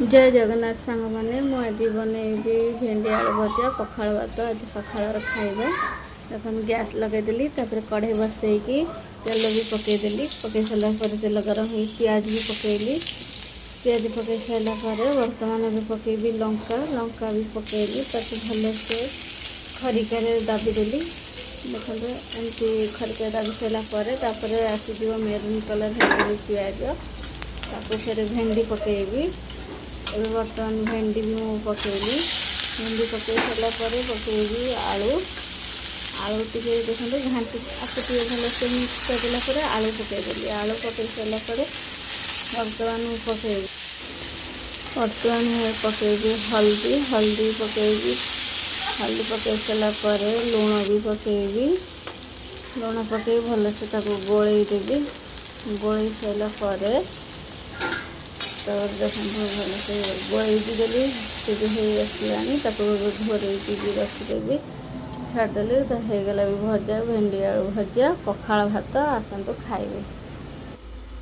जय जगन्नाथ सांग मैंने मुझे बनैबी भेंडी आलू भजा पखाड़ भात आज सकाल खाइबा। देखो गैस लगेदेली कढ़ई बसैकी तेल भी पकईदेली पकई सारापर तेल गरम हो पियाज भी पकईली पियाज पकई सारापर बर्तमान भी पकईबी लंका लंका भी पकईली भलसे खरिकार दाबीदेली। देखो एमती खरिकार दाबी सारापर आसीज मेरून कलर हो पियाज फिर भेंडी पकईबी। एवं बर्तमान भेंडी भी मुझे पकईली भेंडी पकई सारापर पकईबी आलू आलू टे देखते घाटी आपको टे भलसे मिक्स करदेला आलू पकईदेली आलू पकई सारापर बर्तमान पकईबी हल्दी हल्दी पकईबी हल्दी पकई सारापर लुण भी पकईबी लुण पकई भलसे गोलैदेवी गोलई सारापर तो देखो भलसे गोलई देली सी आसला घोरे भी रखिदेवी छाड़देली तो होगला भी भजा भेंडी आलू भजा पखाड़ भात आसतु खाइबे।